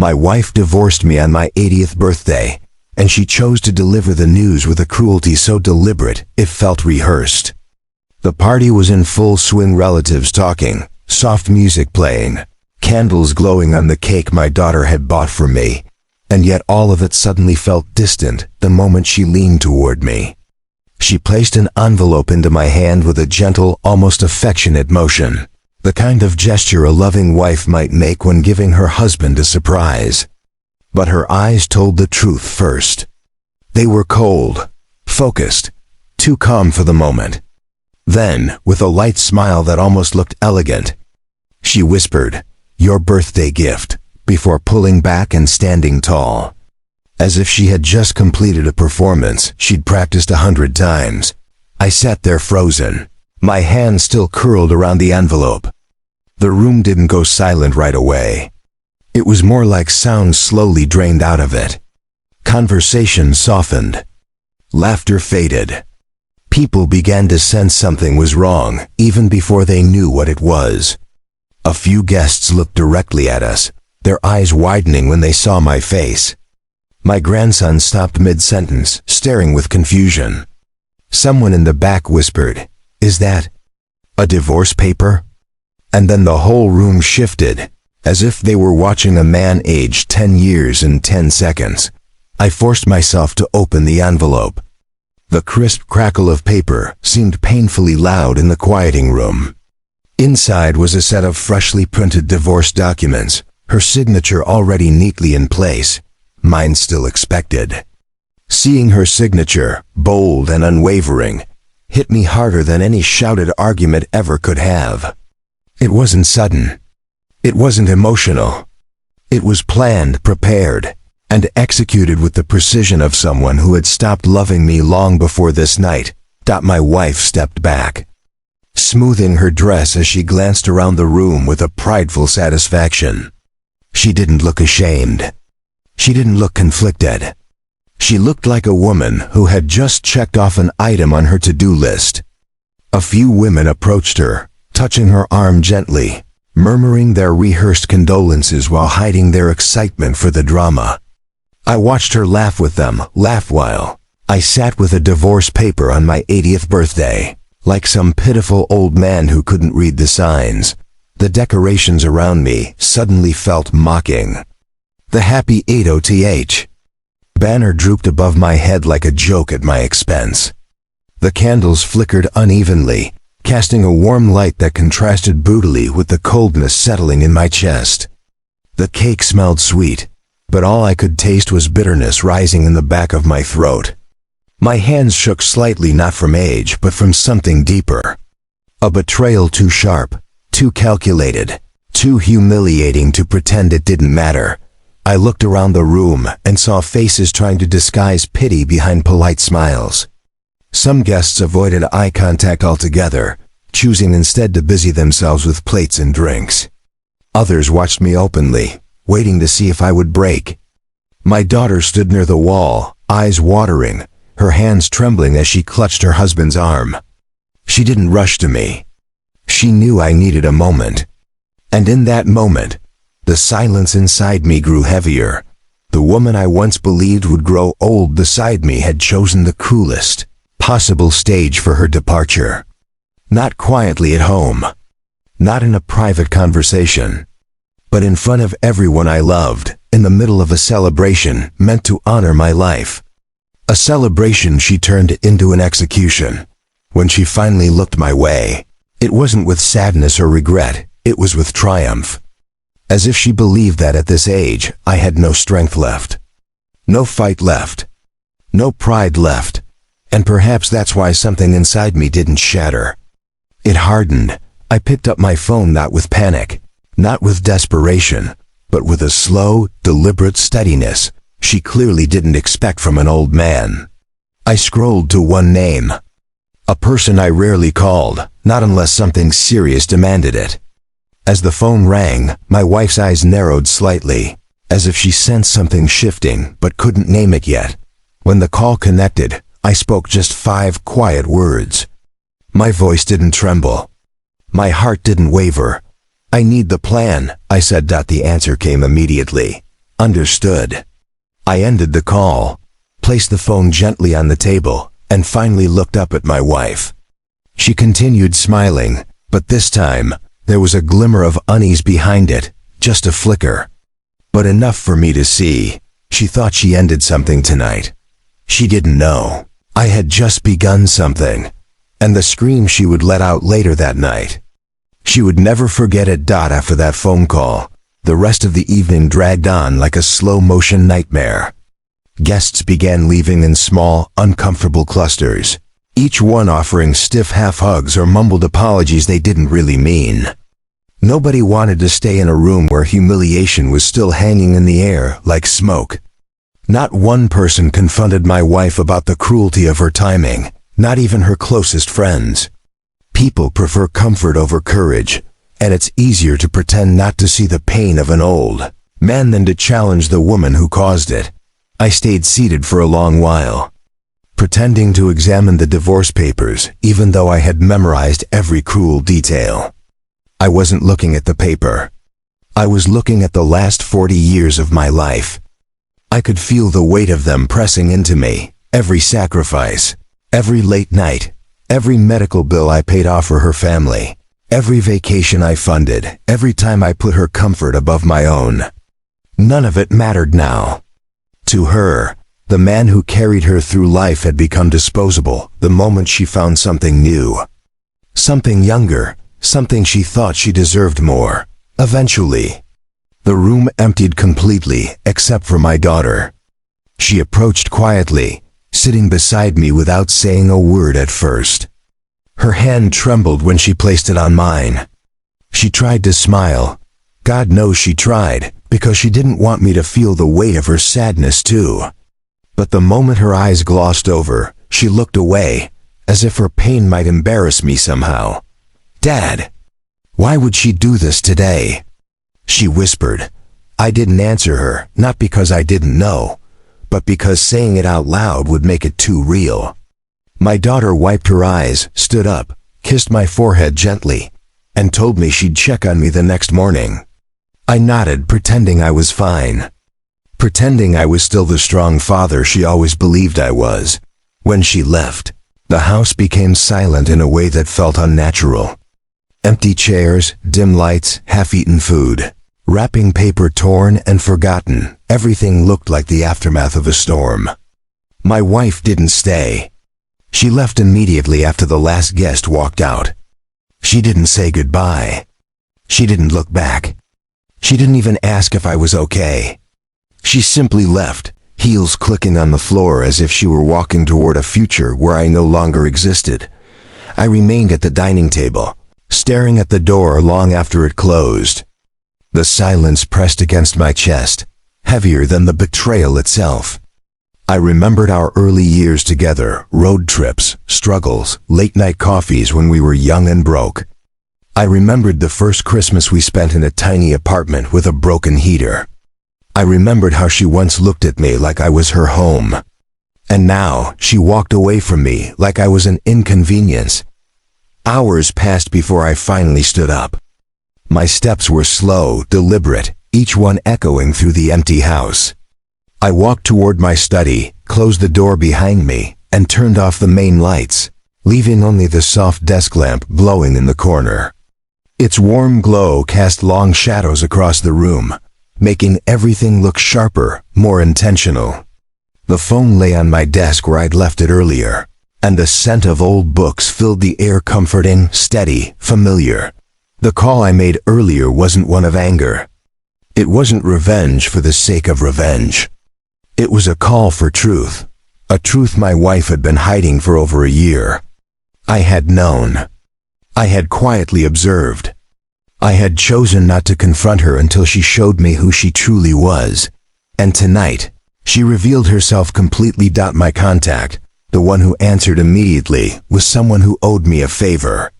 My wife divorced me on my 80th birthday, and she chose to deliver the news with a cruelty so deliberate it felt rehearsed. The party was in full swing, relatives talking, soft music playing, candles glowing on the cake my daughter had bought for me, and yet all of it suddenly felt distant the moment she leaned toward me. She placed an envelope into my hand with a gentle, almost affectionate motion, the kind of gesture a loving wife might make when giving her husband a surprise. But her eyes told the truth first. They were cold, focused, too calm for the moment. Then, with a light smile that almost looked elegant, she whispered, "Your birthday gift," before pulling back and standing tall. As if she had just completed a performance she'd practiced 100 times. I sat there frozen, my hand still curled around the envelope. The room didn't go silent right away. It was more like sound slowly drained out of it. Conversation softened. Laughter faded. People began to sense something was wrong, even before they knew what it was. A few guests looked directly at us, their eyes widening when they saw my face. My grandson stopped mid-sentence, staring with confusion. Someone in the back whispered, "Is that a divorce paper?" And then the whole room shifted, as if they were watching a man age 10 years in 10 seconds. I forced myself to open the envelope. The crisp crackle of paper seemed painfully loud in the quieting room. Inside was a set of freshly printed divorce documents, her signature already neatly in place, mine still expected. Seeing her signature, bold and unwavering, hit me harder than any shouted argument ever could have. It wasn't sudden. It wasn't emotional. It was planned, prepared, and executed with the precision of someone who had stopped loving me long before this night. My wife stepped back, smoothing her dress as she glanced around the room with a prideful satisfaction. She didn't look ashamed. She didn't look conflicted. She looked like a woman who had just checked off an item on her to-do list. A few women approached her, touching her arm gently, murmuring their rehearsed condolences while hiding their excitement for the drama. I watched her laugh with them, laugh while I sat with a divorce paper on my 80th birthday, like some pitiful old man who couldn't read the signs. The decorations around me suddenly felt mocking. The Happy 80th banner drooped above my head like a joke at my expense. The candles flickered unevenly, casting a warm light that contrasted brutally with the coldness settling in my chest. The cake smelled sweet, but all I could taste was bitterness rising in the back of my throat. My hands shook slightly, not from age, but from something deeper. A betrayal too sharp, too calculated, too humiliating to pretend it didn't matter. I looked around the room and saw faces trying to disguise pity behind polite smiles. Some guests avoided eye contact altogether, choosing instead to busy themselves with plates and drinks. Others watched me openly, waiting to see if I would break. My daughter stood near the wall, eyes watering, her hands trembling as she clutched her husband's arm. She didn't rush to me. She knew I needed a moment. And in that moment, the silence inside me grew heavier. The woman I once believed would grow old beside me had chosen the coolest possible stage for her departure. Not quietly at home, not in a private conversation, but in front of everyone I loved, in the middle of a celebration meant to honor my life. A celebration she turned into an execution. When she finally looked my way, it wasn't with sadness or regret, it was with triumph. As if she believed that at this age, I had no strength left. No fight left. No pride left. And perhaps that's why something inside me didn't shatter. It hardened. I picked up my phone not with panic, not with desperation, but with a slow, deliberate steadiness she clearly didn't expect from an old man. I scrolled to one name. A person I rarely called, not unless something serious demanded it. As the phone rang, my wife's eyes narrowed slightly, as if she sensed something shifting but couldn't name it yet. When the call connected, I spoke just 5 quiet words. My voice didn't tremble. My heart didn't waver. "I need the plan," I said. The answer came immediately. Understood. I ended the call, placed the phone gently on the table, and finally looked up at my wife. She continued smiling, but this time, there was a glimmer of unease behind it, just a flicker. But enough for me to see. She thought she ended something tonight. She didn't know. I had just begun something, and the scream she would let out later that night. She would never forget it. After that phone call, the rest of the evening dragged on like a slow-motion nightmare. Guests began leaving in small, uncomfortable clusters, each one offering stiff half-hugs or mumbled apologies they didn't really mean. Nobody wanted to stay in a room where humiliation was still hanging in the air like smoke. Not one person confronted my wife about the cruelty of her timing, not even her closest friends. People prefer comfort over courage, and it's easier to pretend not to see the pain of an old man than to challenge the woman who caused it. I stayed seated for a long while, pretending to examine the divorce papers, even though I had memorized every cruel detail. I wasn't looking at the paper. I was looking at the last 40 years of my life. I could feel the weight of them pressing into me, every sacrifice, every late night, every medical bill I paid off for her family, every vacation I funded, every time I put her comfort above my own. None of it mattered now. To her, the man who carried her through life had become disposable the moment she found something new. Something younger, something she thought she deserved more. Eventually, the room emptied completely except for my daughter. She approached quietly, sitting beside me without saying a word at first. Her hand trembled when she placed it on mine. She tried to smile. God knows she tried, because she didn't want me to feel the weight of her sadness too. But the moment her eyes glossed over, she looked away, as if her pain might embarrass me somehow. "Dad, why would she do this today?" she whispered. I didn't answer her, not because I didn't know, but because saying it out loud would make it too real. My daughter wiped her eyes, stood up, kissed my forehead gently, and told me she'd check on me the next morning. I nodded, pretending I was fine. Pretending I was still the strong father she always believed I was. When she left, the house became silent in a way that felt unnatural. Empty chairs, dim lights, half-eaten food, wrapping paper torn and forgotten. Everything looked like the aftermath of a storm. My wife didn't stay. She left immediately after the last guest walked out. She didn't say goodbye. She didn't look back. She didn't even ask if I was okay. She simply left, heels clicking on the floor as if she were walking toward a future where I no longer existed. I remained at the dining table, staring at the door long after it closed. The silence pressed against my chest, heavier than the betrayal itself. I remembered our early years together, road trips, struggles, late-night coffees when we were young and broke. I remembered the first Christmas we spent in a tiny apartment with a broken heater. I remembered how she once looked at me like I was her home. And now, she walked away from me like I was an inconvenience. Hours passed before I finally stood up. My steps were slow, deliberate, each one echoing through the empty house. I walked toward my study, closed the door behind me, and turned off the main lights, leaving only the soft desk lamp glowing in the corner. Its warm glow cast long shadows across the room, making everything look sharper, more intentional. The phone lay on my desk where I'd left it earlier, and the scent of old books filled the air, comforting, steady, familiar. The call I made earlier wasn't one of anger. It wasn't revenge for the sake of revenge. It was a call for truth, a truth my wife had been hiding for over a year. I had known. I had quietly observed. I had chosen not to confront her until she showed me who she truly was. And tonight, she revealed herself completely. My contact, the one who answered immediately, was someone who owed me a favor.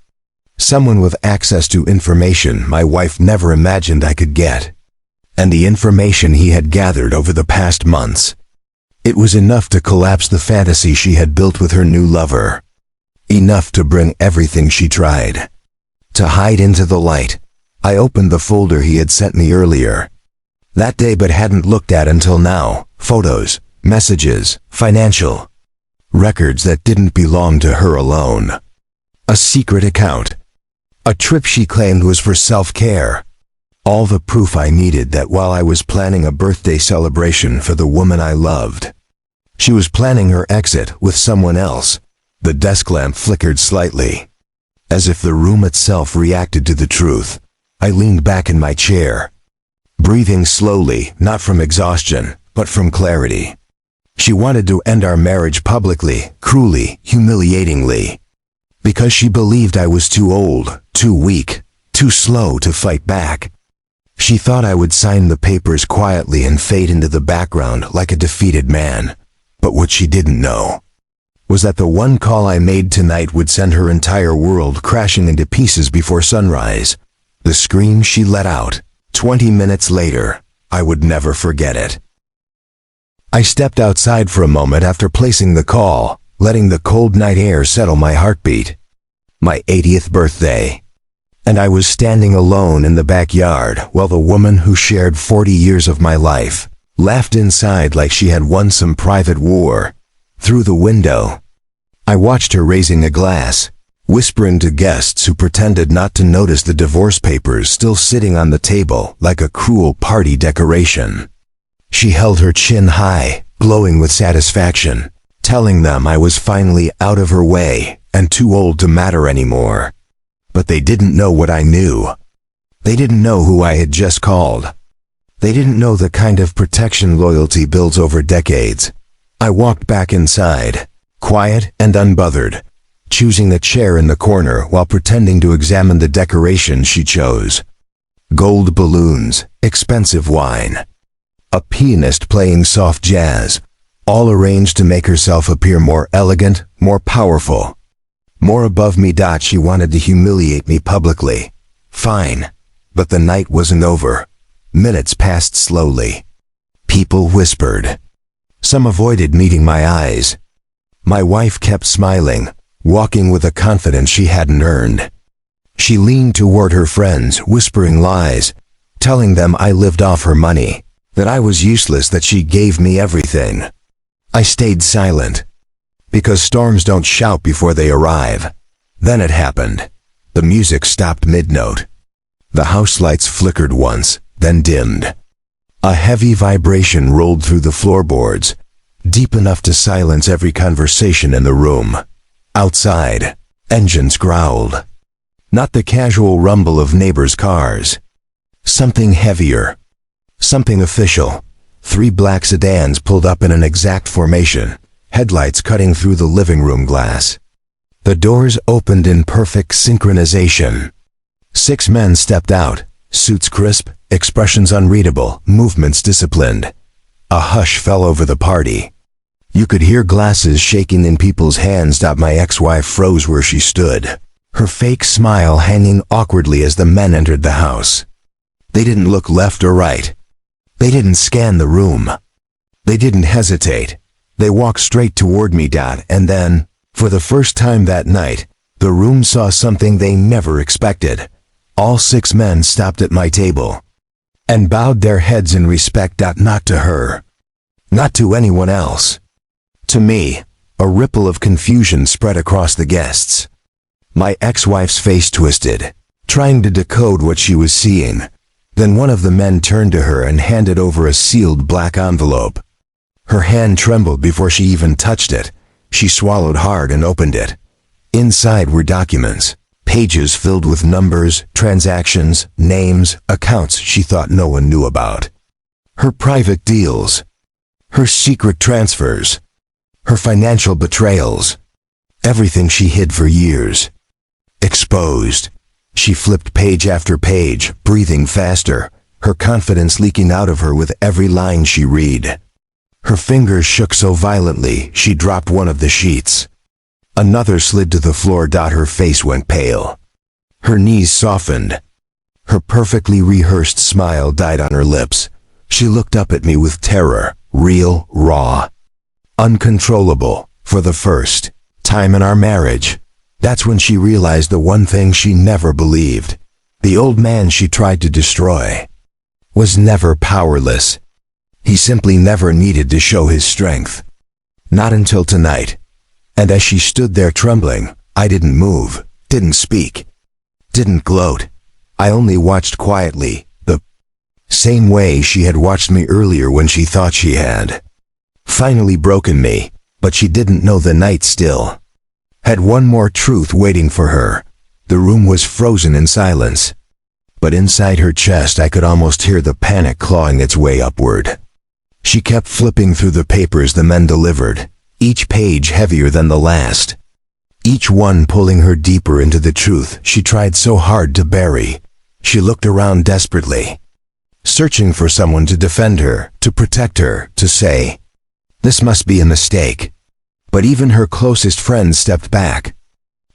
Someone with access to information my wife never imagined I could get. And the information he had gathered over the past months. It was enough to collapse the fantasy she had built with her new lover. Enough to bring everything she tried to hide into the light. I opened the folder he had sent me earlier. That day but hadn't looked at until now. Photos, messages, financial records that didn't belong to her alone. A secret account. A trip she claimed was for self-care. All the proof I needed that while I was planning a birthday celebration for the woman I loved, she was planning her exit with someone else. The desk lamp flickered slightly. As if the room itself reacted to the truth, I leaned back in my chair, breathing slowly, not from exhaustion, but from clarity. She wanted to end our marriage publicly, cruelly, humiliatingly, because she believed I was too old, too weak, too slow to fight back. She thought I would sign the papers quietly and fade into the background like a defeated man. But what she didn't know was that the one call I made tonight would send her entire world crashing into pieces before sunrise. The scream she let out 20 minutes later, I would never forget it. I stepped outside for a moment after placing the call, letting the cold night air settle my heartbeat. My 80th birthday. And I was standing alone in the backyard while the woman who shared 40 years of my life laughed inside like she had won some private war. Through the window, I watched her raising a glass, whispering to guests who pretended not to notice the divorce papers still sitting on the table like a cruel party decoration. She held her chin high, glowing with satisfaction, telling them I was finally out of her way and too old to matter anymore. But they didn't know what I knew. They didn't know who I had just called. They didn't know the kind of protection loyalty builds over decades. I walked back inside, quiet and unbothered, choosing a chair in the corner while pretending to examine the decorations she chose. Gold balloons, expensive wine, a pianist playing soft jazz, all arranged to make herself appear more elegant, more powerful, more above me. She wanted to humiliate me publicly. Fine. But the night wasn't over. Minutes passed slowly. People whispered. Some avoided meeting my eyes. My wife kept smiling, walking with a confidence she hadn't earned. She leaned toward her friends, whispering lies, telling them I lived off her money, that I was useless, that she gave me everything. I stayed silent, because storms don't shout before they arrive. Then it happened. The music stopped mid-note. The house lights flickered once, then dimmed. A heavy vibration rolled through the floorboards, deep enough to silence every conversation in the room. Outside, engines growled. Not the casual rumble of neighbors' cars. Something heavier. Something official. 3 black sedans pulled up in an exact formation, headlights cutting through the living room glass. The doors opened in perfect synchronization. 6 men stepped out, suits crisp, expressions unreadable, movements disciplined. A hush fell over the party. You could hear glasses shaking in people's hands. My ex-wife froze where she stood, her fake smile hanging awkwardly as the men entered the house. They didn't look left or right. They didn't scan the room. They didn't hesitate. They walked straight toward me. And then, for the first time that night, the room saw something they never expected. All 6 men stopped at my table and bowed their heads in respect. Not to her. Not to anyone else. To me. A ripple of confusion spread across the guests. My ex-wife's face twisted, trying to decode what she was seeing. Then one of the men turned to her and handed over a sealed black envelope. Her hand trembled before she even touched it. She swallowed hard and opened it. Inside were documents, pages filled with numbers, transactions, names, accounts she thought no one knew about. Her private deals, her secret transfers, her financial betrayals, everything she hid for years. Exposed. She flipped page after page, breathing faster, her confidence leaking out of her with every line she read. Her fingers shook so violently, she dropped one of the sheets. Another slid to the floor. Her face went pale. Her knees softened. Her perfectly rehearsed smile died on her lips. She looked up at me with terror, real, raw, uncontrollable. For the first time in our marriage, that's when she realized the one thing she never believed. The old man she tried to destroy was never powerless. He simply never needed to show his strength. Not until tonight. And as she stood there trembling, I didn't move, didn't speak, didn't gloat. I only watched quietly, the same way she had watched me earlier when she thought she had finally broken me, but she didn't know the night still had one more truth waiting for her. The room was frozen in silence, but inside her chest I could almost hear the panic clawing its way upward. She kept flipping through the papers the men delivered, each page heavier than the last, each one pulling her deeper into the truth she tried so hard to bury. She looked around desperately, searching for someone to defend her, to protect her, to say, "This must be a mistake." But even her closest friends stepped back,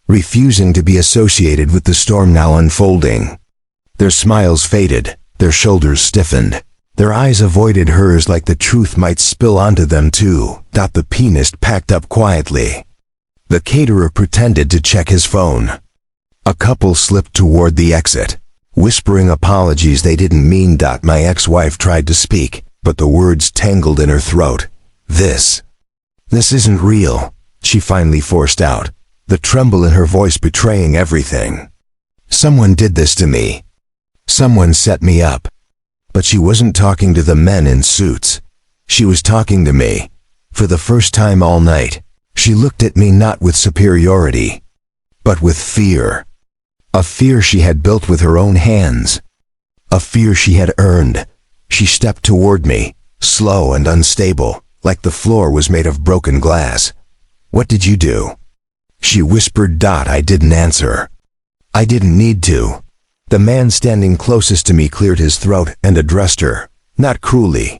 refusing to be associated with the storm now unfolding. Their smiles faded, their shoulders stiffened, their eyes avoided hers like the truth might spill onto them too. The pianist packed up quietly. The caterer pretended to check his phone. A couple slipped toward the exit, whispering apologies they didn't mean. My ex-wife tried to speak, but the words tangled in her throat. This isn't real," she finally forced out, the tremble in her voice betraying everything. "Someone did this to me. Someone set me up." But she wasn't talking to the men in suits. She was talking to me. For the first time all night, she looked at me not with superiority, but with fear. A fear she had built with her own hands. A fear she had earned. She stepped toward me, slow and unstable, like the floor was made of broken glass. "What did you do?" she whispered. I didn't answer. I didn't need to. The man standing closest to me cleared his throat and addressed her, not cruelly,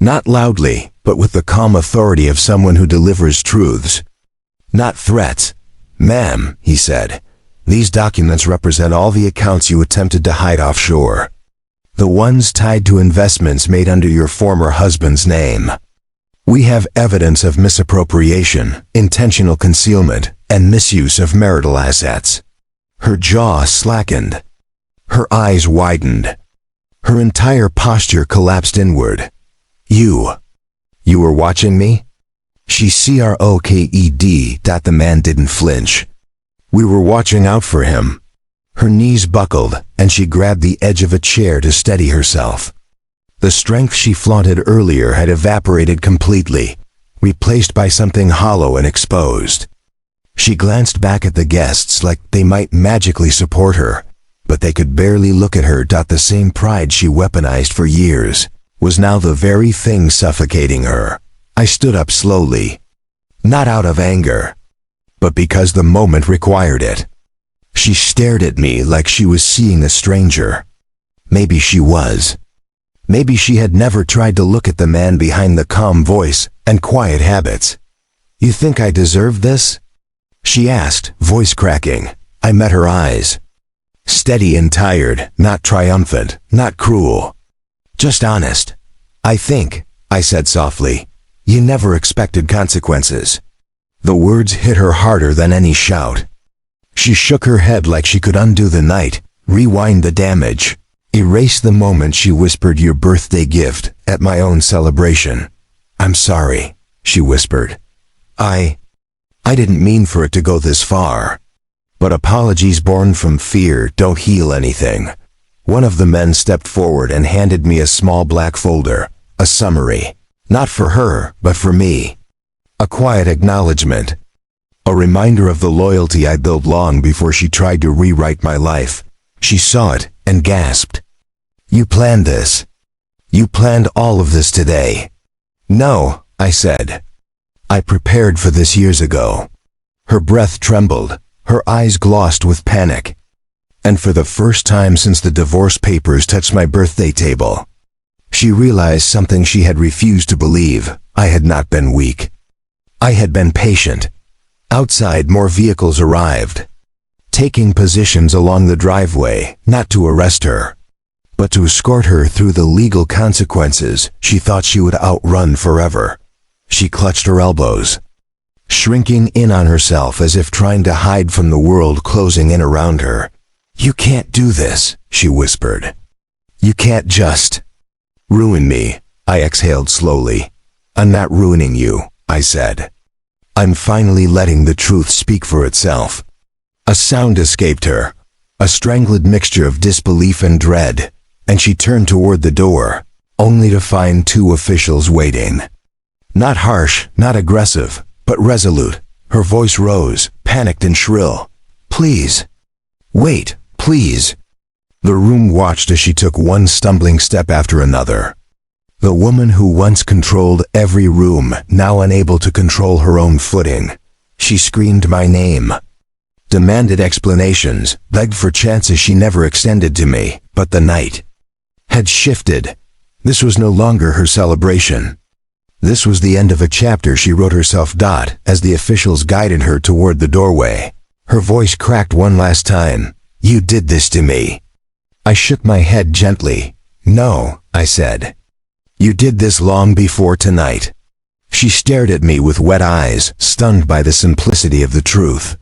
not loudly, but with the calm authority of someone who delivers truths, not threats. "Ma'am," he said, "these documents represent all the accounts you attempted to hide offshore. The ones tied to investments made under your former husband's name. We have evidence of misappropriation, intentional concealment, and misuse of marital assets." Her jaw slackened. Her eyes widened. Her entire posture collapsed inward. You were watching me?" She crooked. The man didn't flinch. "We were watching out for him." Her knees buckled, and she grabbed the edge of a chair to steady herself. The strength she flaunted earlier had evaporated completely, replaced by something hollow and exposed. She glanced back at the guests like they might magically support her, but they could barely look at her. The same pride she weaponized for years was now the very thing suffocating her. I stood up slowly, not out of anger, but because the moment required it. She stared at me like she was seeing a stranger. Maybe she was. Maybe she had never tried to look at the man behind the calm voice and quiet habits. "You think I deserve this?" she asked, voice cracking. I met her eyes. Steady and tired, not triumphant, not cruel. Just honest. "I think," I said softly, "you never expected consequences." The words hit her harder than any shout. She shook her head like she could undo the night, rewind the damage, erase the moment she whispered your birthday gift at my own celebration. "I'm sorry," she whispered. I didn't mean for it to go this far." But apologies born from fear don't heal anything. One of the men stepped forward and handed me a small black folder, a summary. Not for her, but for me. A quiet acknowledgement. A reminder of the loyalty I built long before she tried to rewrite my life. She saw it and gasped. "You planned this. You planned all of this today." "No," I said. "I prepared for this years ago." Her breath trembled, her eyes glossed with panic. And for the first time since the divorce papers touched my birthday table, she realized something she had refused to believe. I had not been weak. I had been patient. Outside, more vehicles arrived, taking positions along the driveway, not to arrest her, but to escort her through the legal consequences she thought she would outrun forever. She clutched her elbows, shrinking in on herself as if trying to hide from the world closing in around her. "You can't do this," she whispered. "You can't just." Ruin me, I exhaled slowly. I'm not ruining you, I said. I'm finally letting the truth speak for itself. A sound escaped her, a strangled mixture of disbelief and dread, and she turned toward the door, only to find two officials waiting. Not harsh, not aggressive, but resolute. Her voice rose, panicked and shrill. Please. Wait, please. The room watched as she took one stumbling step after another. The woman who once controlled every room, now unable to control her own footing. She screamed my name, demanded explanations, begged for chances she never extended to me, but the night had shifted. This was no longer her celebration. This was the end of a chapter she wrote herself. As the officials guided her toward the doorway, her voice cracked one last time. You did this to me. I shook my head gently. No, I said. You did this long before tonight. She stared at me with wet eyes, stunned by the simplicity of the truth.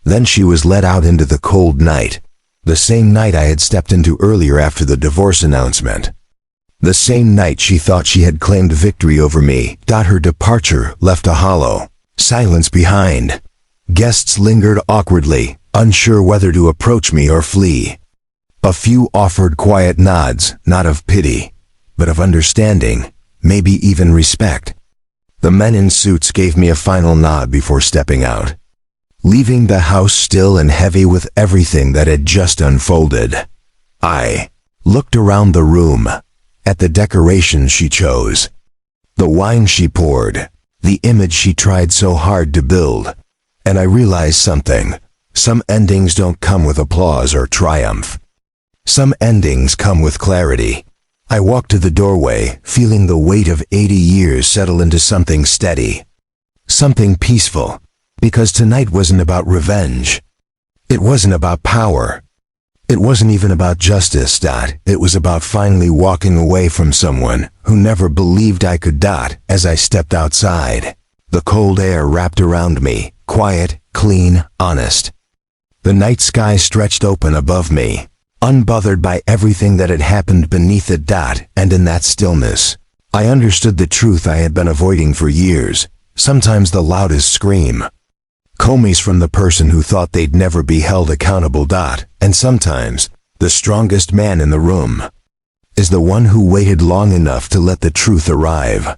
Then she was led out into the cold night, the same night I had stepped into earlier after the divorce announcement. The same night she thought she had claimed victory over me. Her departure left a hollow silence behind. Guests lingered awkwardly, unsure whether to approach me or flee. A few offered quiet nods, not of pity, but of understanding, maybe even respect. The men in suits gave me a final nod before stepping out, leaving the house still and heavy with everything that had just unfolded. I looked around the room, at the decorations she chose, the wine she poured, the image she tried so hard to build, and I realized something. Some endings don't come with applause or triumph. Some endings come with clarity. I walked to the doorway, feeling the weight of 80 years settle into something steady, something peaceful, because tonight wasn't about revenge. It wasn't about power. It wasn't even about justice. It was about finally walking away from someone who never believed I could. As I stepped outside, the cold air wrapped around me, quiet, clean, honest. The night sky stretched open above me, unbothered by everything that had happened beneath it. And in that stillness, I understood the truth I had been avoiding for years, sometimes the loudest scream. Comey's from the person who thought they'd never be held accountable. And sometimes, the strongest man in the room is the one who waited long enough to let the truth arrive.